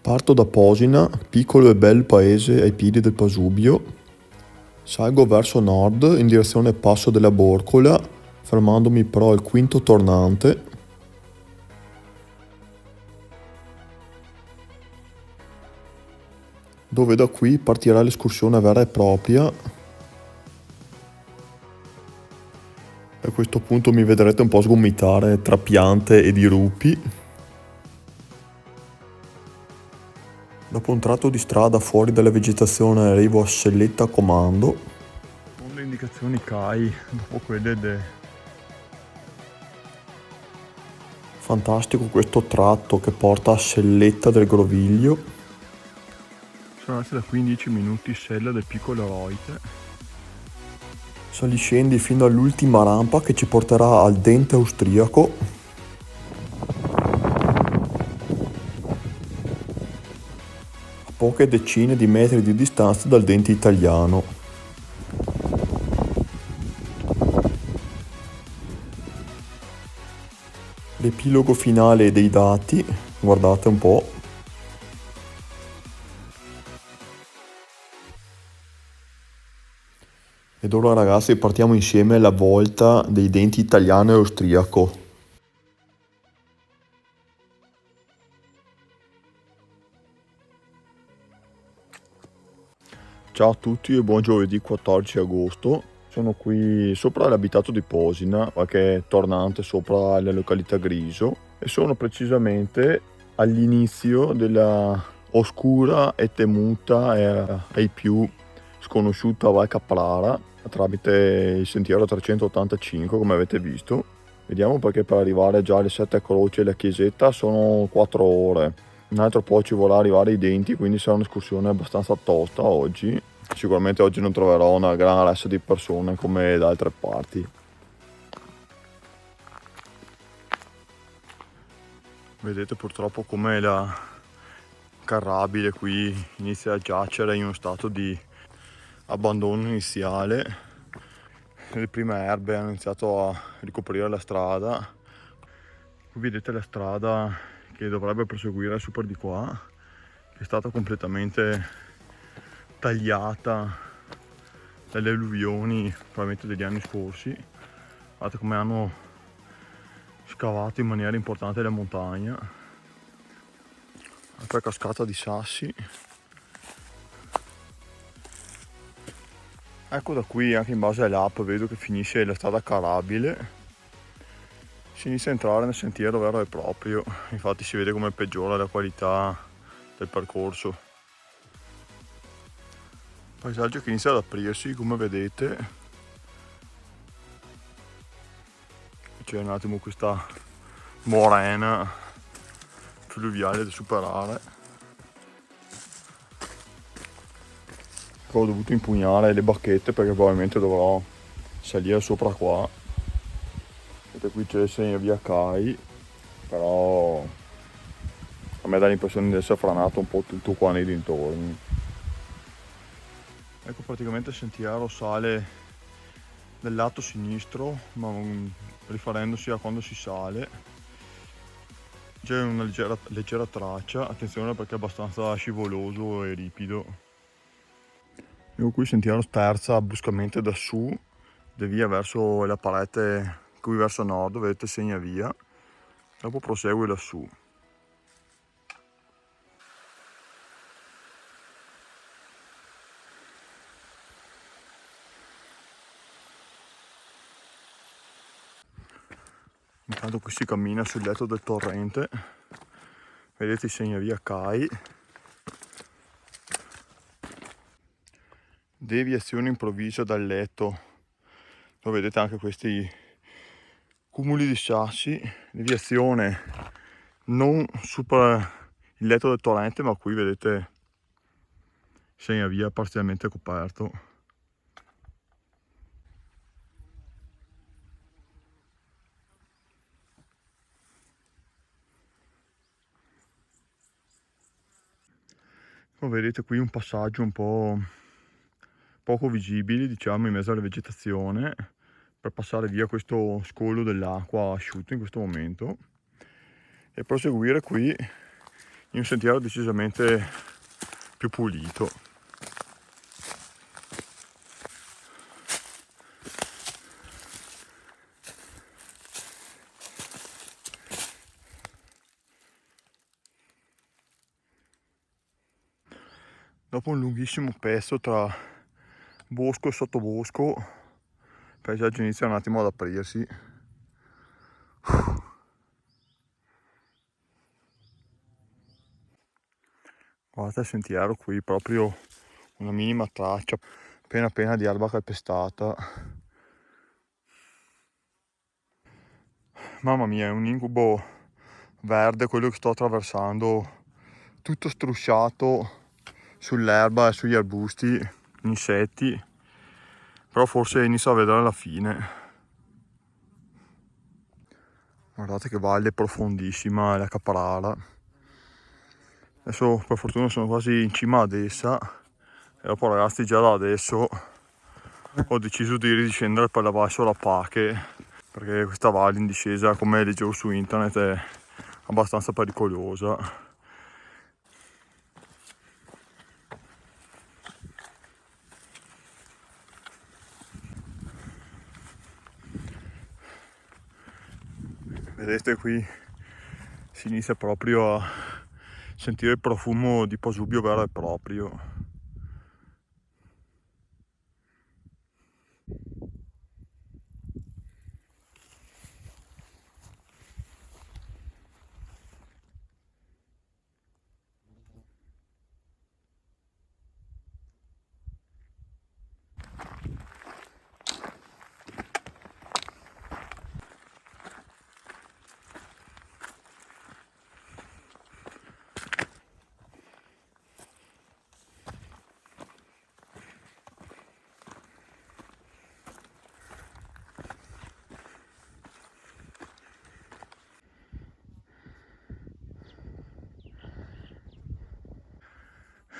Parto da Posina, piccolo e bel paese ai piedi del Pasubio. Salgo verso nord in direzione Passo della Borcola, fermandomi però al quinto tornante. Dove da qui partirà l'escursione vera e propria. A questo punto mi vedrete un po' sgomitare tra piante e dirupi. Dopo un tratto di strada fuori dalla vegetazione arrivo a Selletta Comando. Con le indicazioni CAI, dopo quelle Fantastico questo tratto che porta a Selletta del Groviglio. Sono andati da qui in 10 minuti Sella del Piccolo Eroite. Saliscendi fino all'ultima rampa che ci porterà al Dente Austriaco. Poche decine di metri di distanza dal Dente Italiano. L'epilogo finale dei dati, guardate un po'. Ed ora ragazzi partiamo insieme alla volta dei Denti Italiano e Austriaco. Ciao a tutti e buon giovedì 14 agosto. Sono qui sopra l'abitato di Posina, qualche tornante sopra la località Griso, e sono precisamente all'inizio della oscura e temuta e ai più sconosciuta Val Caprara tramite il sentiero 385, come avete visto. Vediamo, perché per arrivare già alle Sette Croci e la chiesetta sono 4 ore. Un altro po' ci vorrà arrivare ai Denti, quindi sarà un'escursione abbastanza tosta oggi. Sicuramente oggi non troverò una gran ressa di persone come da altre parti. Vedete purtroppo come la carrabile qui inizia a giacere in uno stato di abbandono iniziale. Le prime erbe hanno iniziato a ricoprire la strada. Qui vedete la strada che dovrebbe proseguire su per di qua, che è stata completamente tagliata dalle alluvioni probabilmente degli anni scorsi. Guardate come hanno scavato in maniera importante la montagna. Altra cascata di sassi. Ecco, da qui anche in base all'app vedo che finisce la strada carabile. Si inizia a entrare nel sentiero vero e proprio, infatti si vede come peggiora la qualità del percorso. Paesaggio che inizia ad aprirsi, come vedete. C'è un attimo questa morena fluviale da superare. Ho dovuto impugnare le bacchette perché probabilmente dovrò salire sopra qua. Vedete, qui c'è il segno via CAI, però a me dà l'impressione di essere franato un po' tutto qua nei dintorni. Ecco, praticamente il sentiero sale del lato sinistro, ma rifarendosi a quando si sale. C'è una leggera traccia, attenzione perché è abbastanza scivoloso e ripido. Ecco qui sentiero terza bruscamente da su, devia verso la parete qui verso nord, vedete segna via, dopo prosegue lassù. Intanto qui si cammina sul letto del torrente, vedete il segna via CAI. Deviazione improvvisa dal letto, lo vedete anche questi cumuli di sassi. Deviazione non sopra il letto del torrente, ma qui vedete segna via parzialmente coperto. Come vedete qui un passaggio un po' poco visibile, diciamo, in mezzo alla vegetazione, per passare via questo scollo dell'acqua asciutto in questo momento e proseguire qui in un sentiero decisamente più pulito. Dopo un lunghissimo pezzo tra bosco e sottobosco, il paesaggio inizia un attimo ad aprirsi. Guardate il sentiero qui, proprio una minima traccia, appena di erba calpestata. Mamma mia, è un incubo verde quello che sto attraversando, tutto strusciato sull'erba e sugli arbusti, insetti, però forse inizio a vedere la fine. Guardate che valle profondissima, la Caprara. Adesso per fortuna sono quasi in cima ad essa e dopo ragazzi già da adesso ho deciso di ridiscendere per la basso la Pache, perché questa valle in discesa, come leggevo su internet, è abbastanza pericolosa. Vedete qui si inizia proprio a sentire il profumo di Pasubio vero e proprio.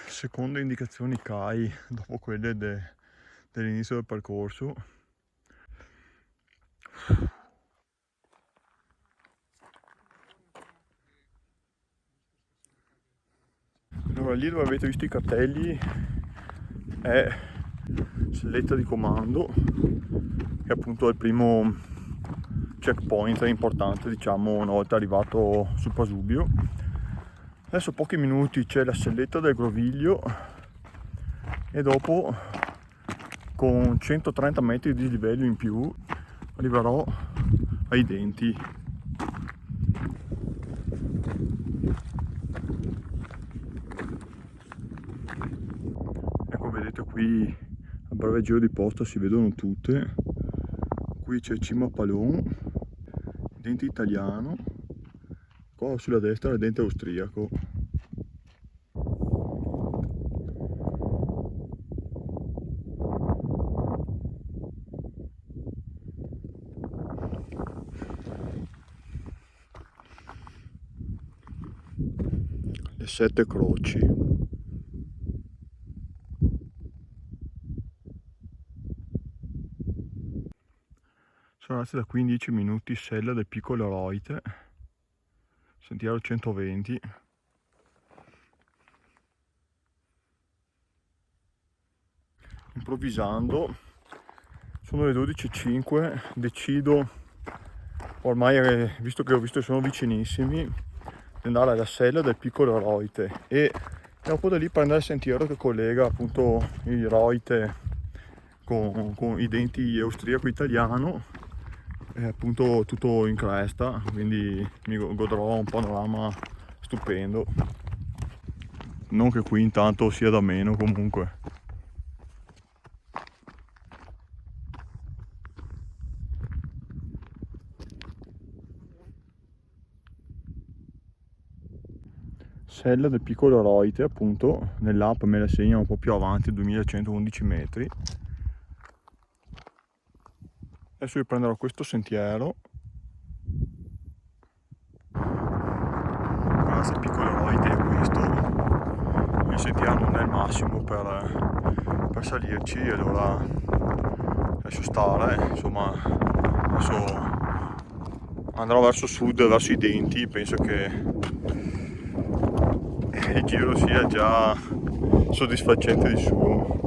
Seconde indicazioni CAI dopo quelle dell'inizio del percorso. Allora, lì dove avete visto i cartelli è Selletta di Comando, che appunto è il primo checkpoint importante, diciamo, una volta arrivato su Pasubio. Adesso pochi minuti c'è la Selletta del Groviglio e dopo, con 130 metri di livello in più, arriverò ai Denti. Ecco, vedete qui a breve giro di posta si vedono tutte. Qui c'è Cima Palon, Dente italiano, qua sulla destra il Dente austriaco. Le Sette Croci. Sono andati da 15 minuti Sella del Piccolo Eroite, sentiero 120. Improvvisando, sono le 12:05, decido, ormai visto che ho visto che sono vicinissimi, di andare alla Sella del Piccolo Eroite e dopo da lì prendere il sentiero che collega appunto il Eroite con i Denti austriaco-italiano. È appunto tutto in cresta, quindi mi godrò un panorama stupendo. Non che qui intanto sia da meno comunque. Sella del Piccolo Eroite, appunto, nell'app me la segna un po' più avanti, 2111 metri. Adesso io prenderò questo sentiero. Guarda, il Piccolo Eroite è questo. Il sentiero non è il massimo per salirci, allora lascio stare, insomma, adesso andrò verso sud, verso i Denti, penso che il giro sia già soddisfacente di suo.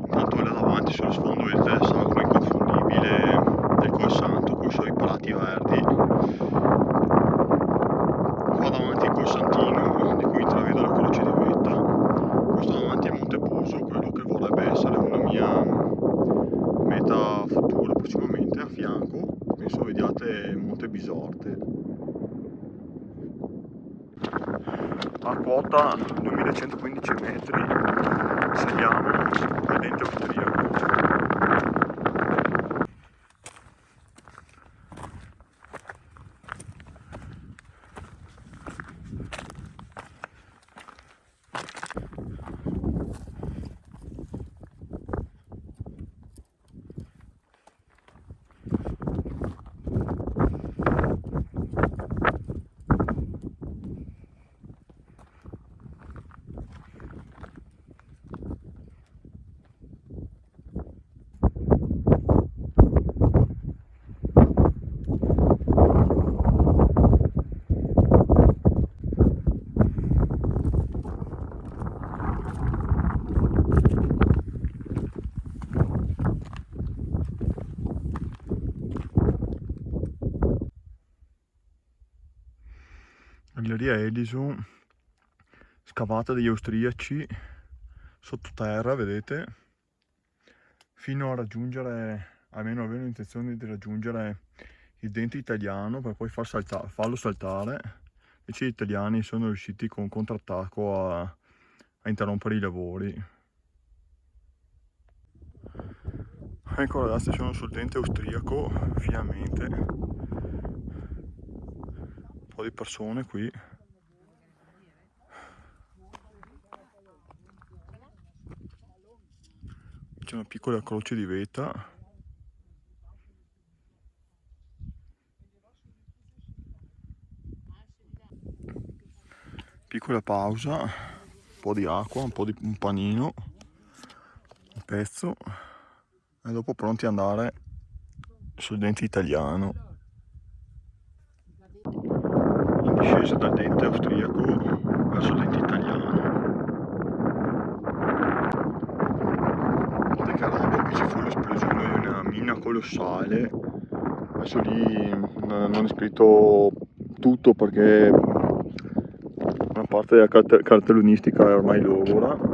Intanto là davanti sullo sfondo vedete il sacro inconfondibile del Colsanto con i suoi prati verdi. Qua davanti il Colsantino, di cui intravedo la croce di vetta. Questo davanti è Montebuso, quello che vorrebbe essere una mia meta futura prossimamente. A fianco penso vediate Monte Bisorte, a quota 2115 metri saliamo al Dente Austriaco. Galleria Edison, scavata dagli austriaci sottoterra, vedete, fino a raggiungere, almeno avevano intenzione di raggiungere il Dente Italiano per poi farlo saltare. Invece gli italiani sono riusciti con un contrattacco a interrompere i lavori. Ecco ragazzi, sono sul Dente Austriaco, finalmente. Un po' di persone qui. C'è una piccola croce di vetta. Piccola pausa, un po' di acqua, un panino, un pezzo e dopo pronti ad andare sul Dente Italiano. In discesa dal Dente Austriaco verso il Dente Italiano. Guardate che roba, qui ci fu l'esplosione di una mina colossale. Adesso lì non è scritto tutto perché una parte della cartellonistica è ormai logora.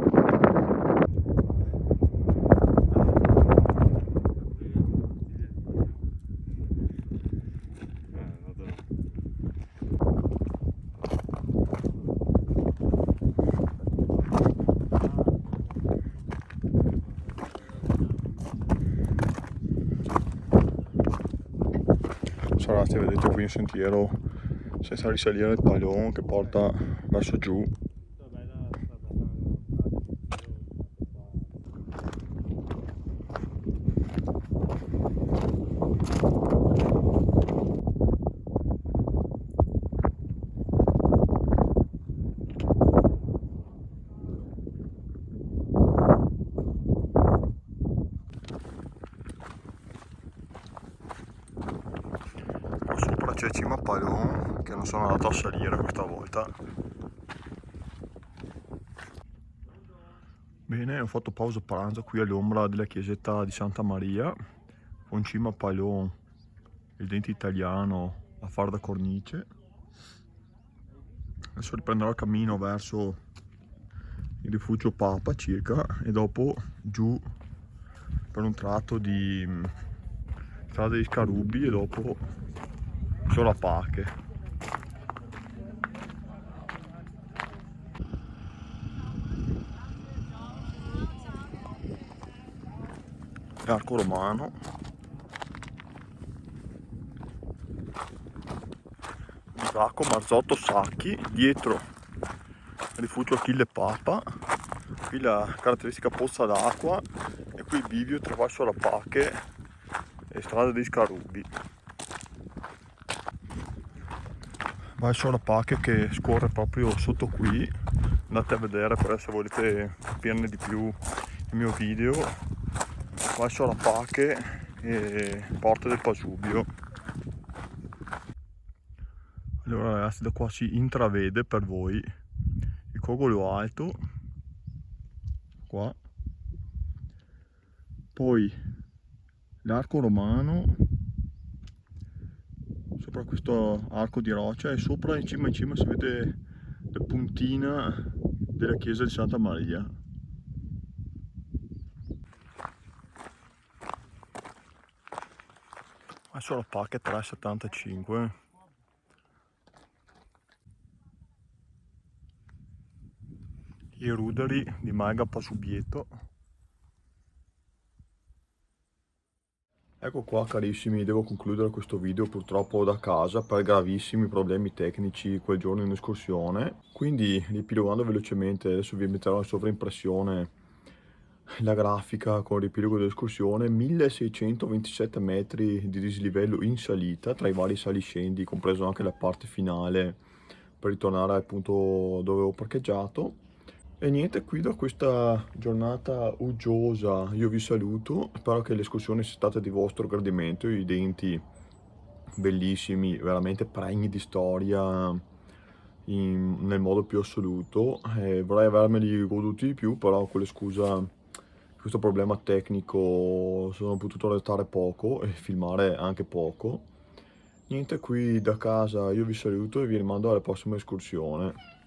Ragazzi, vedete qui un sentiero senza risalire il Palon che porta verso giù. C'è cima a Palon che non sono andato a salire questa volta. Bene, ho fatto pausa pranzo qui all'ombra della chiesetta di Santa Maria con cima a Palon il Dente Italiano a far da cornice. Adesso riprenderò il cammino verso il rifugio Papa circa e dopo giù per un tratto di strada degli Scarubi e dopo sulla Pache. Arco Romano. Bivacco Marzotto Sacchi, dietro rifugio Achille Papa, qui la caratteristica pozza d'acqua e qui il bivio tra verso la Pache e strada dei Scarubi. Verso la Pache che scorre proprio sotto qui, andate a vedere per se volete capirne di più il mio video. Verso la Pache e Porta del Pasubio. Allora ragazzi, da qua si intravede per voi il Cogolo Alto, qua, poi l'arco romano, sopra questo arco di roccia, e sopra in cima si vede la puntina della chiesa di Santa Maria. Adesso la pacca è 3,75. I ruderi di Maga Pasubieto. Ecco qua carissimi, devo concludere questo video purtroppo da casa per gravissimi problemi tecnici quel giorno in escursione. Quindi riepilogando velocemente, adesso vi metterò in sovraimpressione la grafica con il riepilogo dell'escursione: 1627 metri di dislivello in salita tra i vari saliscendi, compreso anche la parte finale per ritornare al punto dove avevo parcheggiato. E niente, qui da questa giornata uggiosa io vi saluto, spero che l'escursione sia stata di vostro gradimento, i denti bellissimi, veramente pregni di storia nel modo più assoluto. Vorrei avermeli goduti di più, però con la scusa di questo problema tecnico sono potuto restare poco e filmare anche poco. Niente, qui da casa io vi saluto e vi rimando alla prossima escursione.